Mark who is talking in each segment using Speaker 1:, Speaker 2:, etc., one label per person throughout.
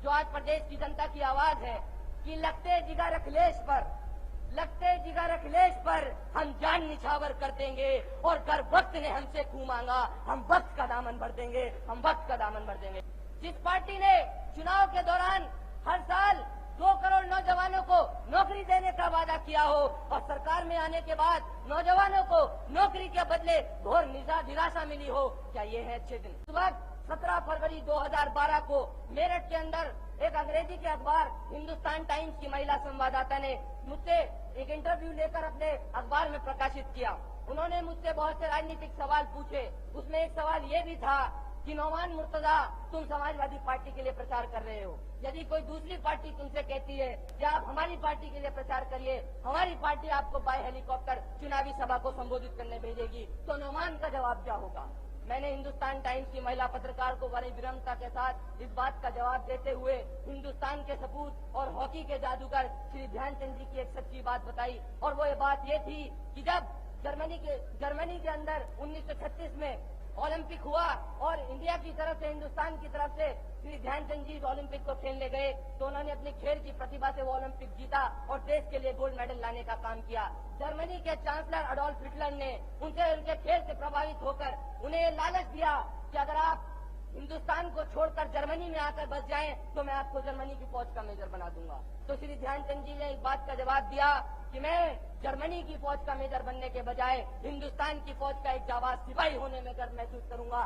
Speaker 1: जो आज प्रदेश की जनता की आवाज है कि लगते जिगर अखिलेश पर हम जान निछावर कर देंगे और कर वक्त ने हमसे खून मांगा, हम वक्त का दामन भर देंगे, हम वक्त का दामन भर देंगे। जिस पार्टी ने चुनाव के दौरान हर साल 2 करोड़ नौजवानों को नौकरी देने का वादा किया हो और सरकार में आने के बाद नौजवानों को नौकरी के बदले घोर निराशा मिली हो, क्या ये है अच्छे दिन? इस वक्त 17 फरवरी 2012 को मेरठ के अंदर एक अंग्रेजी के अखबार हिंदुस्तान टाइम्स की महिला संवाददाता ने मुझसे एक इंटरव्यू लेकर अपने अखबार में प्रकाशित किया। उन्होंने मुझसे बहुत से राजनीतिक सवाल पूछे। उसमें एक सवाल ये भी था कि नौमान मुर्तजा, तुम समाजवादी पार्टी के लिए प्रचार कर रहे हो, यदि कोई दूसरी पार्टी तुमसे कहती है कि आप हमारी पार्टी के लिए प्रचार करिए, हमारी पार्टी आपको बाय हेलीकॉप्टर चुनावी सभा को संबोधित करने भेजेगी, तो नौमान का जवाब क्या होगा? मैंने हिंदुस्तान टाइम्स की महिला पत्रकार को बड़ी विनम्रता के साथ इस बात का जवाब देते हुए हिंदुस्तान के सपूत और हॉकी के जादूगर श्री ध्यानचंद जी की एक सच्ची बात बताई, और वो ये बात ये थी कि जब जर्मनी के अंदर 1936 में ओलंपिक हुआ और इंडिया की तरफ से, हिंदुस्तान की तरफ से श्री ध्यानचंद जी ओलंपिक को खेलने गए, तो उन्होंने अपनी खेल की प्रतिभा से वो ओलंपिक जीता और देश के लिए गोल्ड मेडल लाने का काम किया। जर्मनी के चांसलर अडोल्फ हिटलर ने उनके खेल से प्रभावित होकर उन्हें लालच दिया कि अगर आप हिंदुस्तान को छोड़कर जर्मनी में आकर बस जाएं तो मैं आपको जर्मनी की फौज का मेजर बना दूंगा। तो श्री ध्यानचंद जी ने इस बात का जवाब दिया कि मैं जर्मनी की फौज का मेजर बनने के बजाय हिंदुस्तान की फौज का एक जाबाज सिपाही होने में गर्व महसूस करूंगा।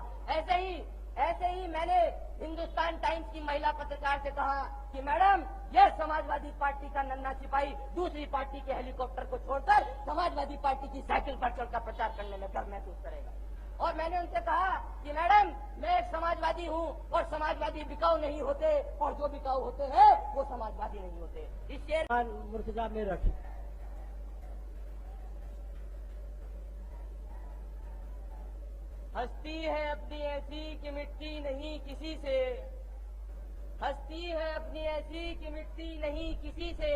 Speaker 1: ऐसे ही मैंने हिंदुस्तान टाइम्स की महिला पत्रकार से कहा कि मैडम, यह समाजवादी पार्टी का नन्हा सिपाही दूसरी पार्टी के हेलीकॉप्टर को छोड़कर समाजवादी पार्टी की साइकिल पर चढ़कर प्रचार करने में गर्व महसूस करेगा। और मैंने उनसे कहा कि मैडम, मैं एक समाजवादी हूँ और समाजवादी बिकाऊ नहीं होते, और जो बिकाऊ होते हैं वो समाजवादी नहीं होते। इस शेर
Speaker 2: मुर्तजा मेरठ।
Speaker 1: हस्ती है अपनी ऐसी कि मिटती नहीं किसी से, हस्ती है अपनी ऐसी कि मिटती नहीं किसी से,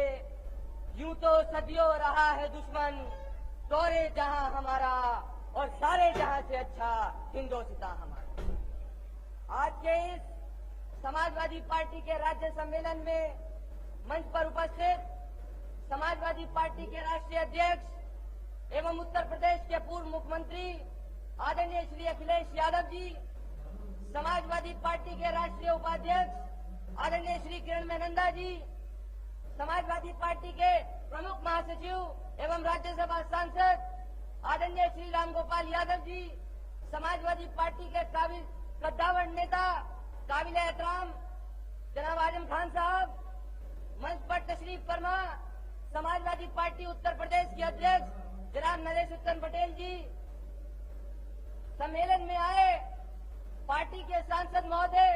Speaker 1: यूं तो सदियों रहा है दुश्मन दौरे जहां हमारा, और सारे जहां से अच्छा हिंदोस्तां हमारा। आज के इस समाजवादी पार्टी के राज्य सम्मेलन में मंच पर उपस्थित समाजवादी पार्टी के राष्ट्रीय अध्यक्ष एवं उत्तर प्रदेश के पूर्व मुख्यमंत्री आदरणीय श्री अखिलेश यादव जी, समाजवादी पार्टी के राष्ट्रीय उपाध्यक्ष आदरणीय श्री किरण मेनंदा जी, समाजवादी पार्टी के प्रमुख महासचिव एवं राज्यसभा सांसद आदरणीय श्री राम गोपाल यादव जी, समाजवादी पार्टी के काबिल कद्दावर नेता काबिल एहतराम जनाब आजम खान साहब, मंच पर तशरीफ फरमा समाजवादी पार्टी उत्तर प्रदेश के अध्यक्ष जनाब नरेश उत्तम पटेल जी, सम्मेलन में आए पार्टी के सांसद महोदय,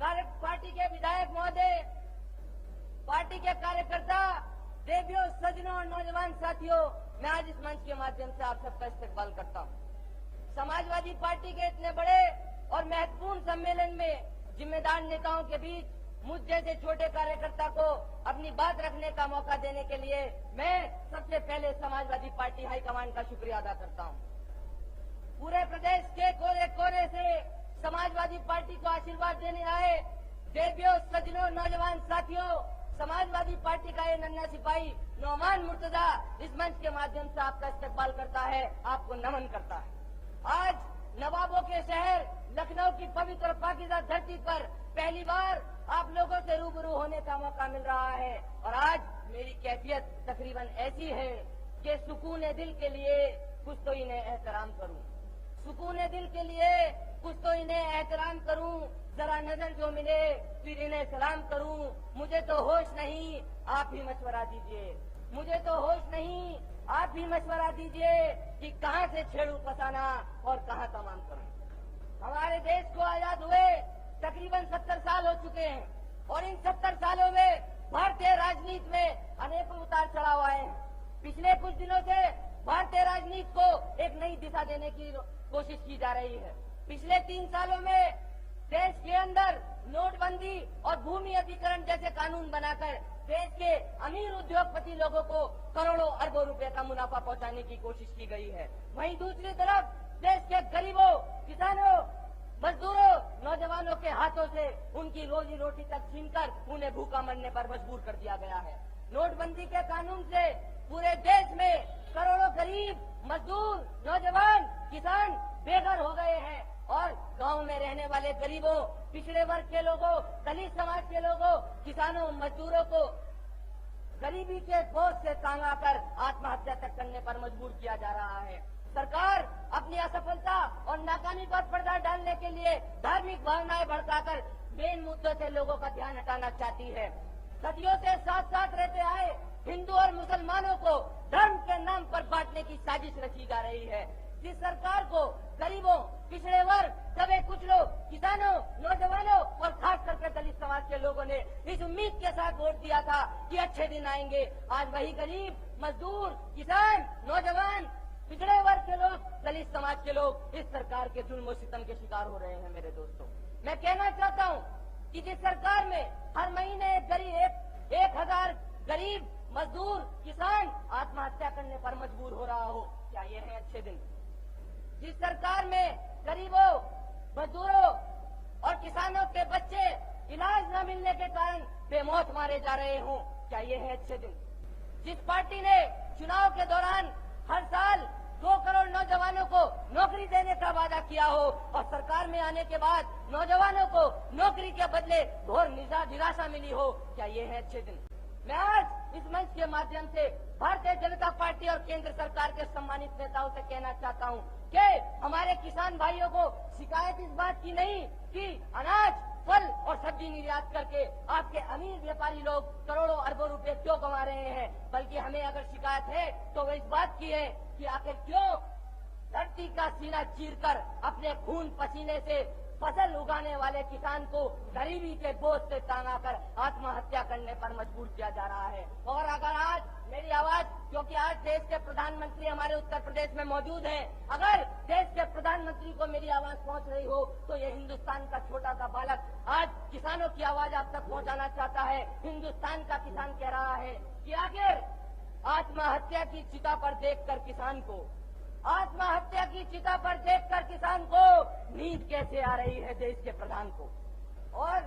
Speaker 1: पार्टी के विधायक महोदय, पार्टी के कार्यकर्ता, देवियों, सज्जनों और नौजवान साथियों, मैं आज इस मंच के माध्यम से आप सबका इस्तकबाल करता हूं। समाजवादी पार्टी के इतने बड़े और महत्वपूर्ण सम्मेलन में जिम्मेदार नेताओं के बीच मुझ जैसे छोटे कार्यकर्ता को अपनी बात रखने का मौका देने के लिए मैं सबसे पहले समाजवादी पार्टी हाईकमान का शुक्रिया अदा करता हूं। पूरे प्रदेश के कोने कोने से समाजवादी पार्टी को आशीर्वाद देने आए देवियों, सज्जनों, नौजवान साथियों, समाजवादी पार्टी का ये नन्हा सिपाही नौमान मुर्तजा इस मंच के माध्यम से आपका इस्तकबाल करता है, आपको नमन करता है। आज नवाबों के शहर लखनऊ की पवित्र और पाकीज़ा धरती पर पहली बार आप लोगों से रूबरू होने का मौका मिल रहा है, और आज मेरी कैफियत तकरीबन ऐसी है कि सुकून दिल के लिए कुछ तो इन्हें एहतराम करूं, सुकून दिल के लिए कुछ तो इन्हें एहतराम करूं, जरा नजर जो मिले फिर इन्हें सलाम करूं। मुझे तो होश नहीं, आप ही मशवरा दीजिए, मुझे तो होश नहीं, आप भी मशवरा दीजिए कि कहां से छेड़ू फसाना और कहां तमाम करूं। हमारे देश को आजाद हुए तकरीबन 70 साल हो चुके हैं, और इन 70 सालों में भारतीय राजनीति में अनेकों उतार चढ़ाव आए हैं। पिछले कुछ दिनों से भारतीय राजनीति को एक नई दिशा देने की कोशिश की जा रही है। पिछले 3 सालों में देश के अंदर नोटबंदी और भूमि अधिग्रहण जैसे कानून बनाकर देश के अमीर उद्योगपति लोगों को करोड़ों अरबों रुपए का मुनाफा पहुंचाने की कोशिश की गई है। वहीं दूसरी तरफ देश के गरीबों, किसानों, मजदूरों नौजवानों के हाथों से उनकी रोजी रोटी तक छीनकर उन्हें भूखा मरने पर मजबूर कर दिया गया है। नोटबंदी के कानून से पूरे देश में करोड़ों गरीब मजदूर नौजवान किसान बेघर हो गए हैं और गांव में रहने वाले गरीबों, पिछड़े वर्ग के लोगों, दलित समाज के लोगों, किसानों, मजदूरों को गरीबी के बोझ से तांगा कर आत्महत्या तक करने पर मजबूर किया जा रहा है। सरकार अपनी असफलता और नाकामी पर पर्दा डालने के लिए धार्मिक भावनाएं भड़काकर मेन मुद्दों से लोगों का ध्यान हटाना चाहती है। सदियों से साथ साथ रहते आए हिंदू और मुसलमानों को धर्म के नाम पर बांटने की साजिश रची जा रही है। जिस सरकार को गरीबों, पिछड़े वर्ग, दबे कुछ लोग, किसानों, नौजवानों और खास करके दलित समाज के लोगों ने इस उम्मीद के साथ वोट दिया था कि अच्छे दिन आएंगे, आज वही गरीब, मजदूर, किसान, नौजवान, पिछड़े वर्ग के लोग, दलित समाज के लोग इस सरकार के जुल्म और सितम के शिकार हो रहे हैं। मेरे दोस्तों, मैं कहना चाहता हूँ कि जिस सरकार में हर महीने 1,000 गरीब, मजदूर, किसान आत्महत्या करने पर मजबूर हो रहा हो, क्या ये है अच्छे दिन? जिस सरकार में गरीबों, मजदूरों और किसानों के बच्चे इलाज न मिलने के कारण बेमौत मारे जा रहे हों, क्या ये है अच्छे दिन? जिस पार्टी ने चुनाव के दौरान हर साल 2 करोड़ नौजवानों को नौकरी देने का वादा किया हो और सरकार में आने के बाद नौजवानों को नौकरी के बदले घोर निराशा मिली हो, क्या ये है अच्छे दिन? मैं आज इस मंच के माध्यम से भारतीय जनता पार्टी और केंद्र सरकार के सम्मानित नेताओं से कहना चाहता हूं कि हमारे किसान भाइयों को शिकायत इस बात की नहीं कि अनाज, फल और सब्जी निर्यात करके आपके अमीर व्यापारी लोग करोड़ों अरबों रुपए क्यों कमा रहे हैं, बल्कि हमें अगर शिकायत है तो वो इस बात की है कि आखिर क्यों धरती का सीना चीरकर अपने खून पसीने से फसल उगाने वाले किसान को गरीबी के बोझ से तांगाकर आत्महत्या करने पर मजबूर किया जा रहा है। और अगर आज मेरी आवाज, क्योंकि आज देश के प्रधानमंत्री हमारे उत्तर प्रदेश में मौजूद हैं, अगर देश के प्रधानमंत्री को मेरी आवाज पहुंच रही हो तो ये हिंदुस्तान का छोटा सा बालक आज किसानों की आवाज आप तक पहुंचाना चाहता है। हिंदुस्तान का किसान कह रहा है कि आखिर आत्महत्या की चिता पर देखकर किसान को, आत्महत्या की चिता पर देखकर किसान को नींद कैसे आ रही है देश के प्रधान को। और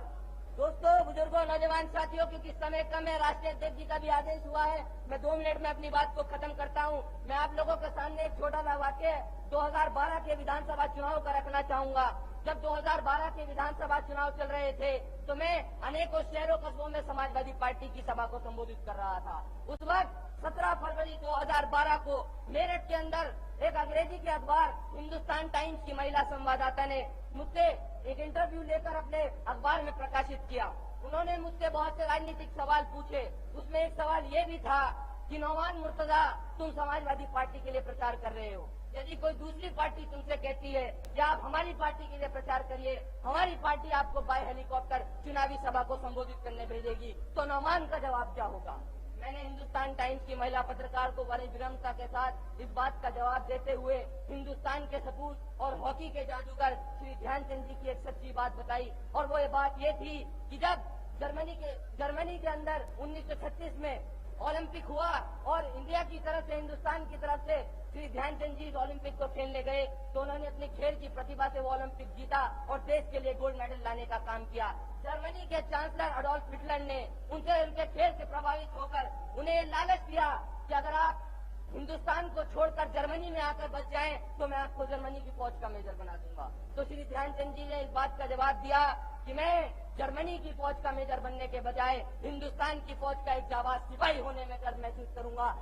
Speaker 1: दोस्तों, बुजुर्गों, नौजवान साथियों, क्योंकि समय कम है, राष्ट्रीय अध्यक्ष जी का भी आदेश हुआ है, मैं 2 मिनट में अपनी बात को खत्म करता हूं। मैं आप लोगों के सामने एक छोटा सा वाक्य 2012 के विधानसभा चुनाव का रखना चाहूंगा। जब 2012 के विधानसभा चुनाव चल रहे थे तो मैं अनेकों शहरों कस्बों में समाजवादी पार्टी की सभा को संबोधित कर रहा था। उस वक्त 17 फरवरी 2012 को मेरठ के अंदर एक अंग्रेजी के अखबार हिंदुस्तान टाइम्स की महिला संवाददाता ने मुझसे एक इंटरव्यू लेकर अपने अखबार में प्रकाशित किया। उन्होंने मुझसे बहुत से राजनीतिक सवाल पूछे। उसमें एक सवाल ये भी था कि नौमान मुर्तजा, तुम समाजवादी पार्टी के लिए प्रचार कर रहे हो, यदि कोई दूसरी पार्टी तुमसे कहती है कि आप हमारी पार्टी के लिए प्रचार करिए, हमारी पार्टी आपको बाय हेलीकॉप्टर चुनावी सभा को संबोधित करने भेजेगी, तो नौमान का जवाब क्या होगा? मैंने हिंदुस्तान टाइम्स की महिला पत्रकार को बड़ी विनम्रता के साथ इस बात का जवाब देते हुए हिंदुस्तान के सपूत और हॉकी के जादूगर श्री ध्यानचंद जी की एक सच्ची बात बताई। और वो ये बात ये थी कि जब जर्मनी के अंदर 1936 में ओलंपिक हुआ और इंडिया की तरफ से, हिंदुस्तान की तरफ से श्री ध्यानचंद जी ओलंपिक को खेलने गए तो उन्होंने अपनी खेल की प्रतिभा से वो ओलंपिक जीता और देश के लिए गोल्ड मेडल लाने का काम किया। जर्मनी के चांसलर एडोल्फ हिटलर ने उनसे, उनके खेल से प्रभावित होकर उन्हें लालच दिया कि अगर आप हिंदुस्तान को छोड़कर जर्मनी में आकर बच जाएं तो मैं आपको जर्मनी की फौज का मेजर बना दूंगा। तो श्री ध्यानचंद जी ने इस बात का जवाब दिया कि मैं जर्मनी की फौज का मेजर बनने के बजाय हिंदुस्तान की फौज का एक जाबाज सिपाही होने में गर्व महसूस करूंगा।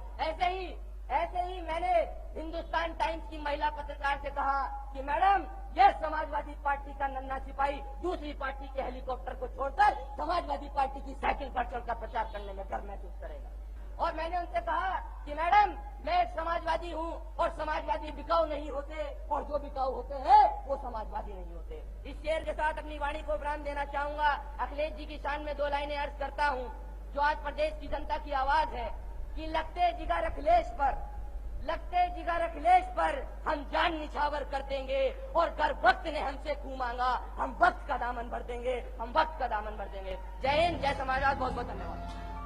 Speaker 1: ऐसे ही मैंने हिंदुस्तान टाइम्स की महिला पत्रकार से कहा कि मैडम, यह समाजवादी पार्टी का नन्हा सिपाही दूसरी पार्टी के हेलीकॉप्टर को छोड़कर समाजवादी पार्टी की साइकिल पर चढ़कर प्रचार करने में गर्व महसूस करेगा। और मैंने उनसे कहा कि मैडम, मैं एक समाजवादी हूँ और समाजवादी बिकाऊ नहीं होते और जो बिकाऊ होते हैं वो समाजवादी नहीं होते। इस शेर के साथ अपनी वाणी को विराम देना चाहूंगा। अखिलेश जी की शान में 2 लाइनें अर्ज करता हूँ जो आज प्रदेश की जनता की आवाज है कि लगते जिगर अखिलेश पर हम जान निछावर कर देंगे और अगर वक्त ने हमसे खून मांगा हम वक्त का दामन भर देंगे, हम वक्त का दामन भर देंगे। जय हिंद, जय समाजवाद। बहुत बहुत धन्यवाद।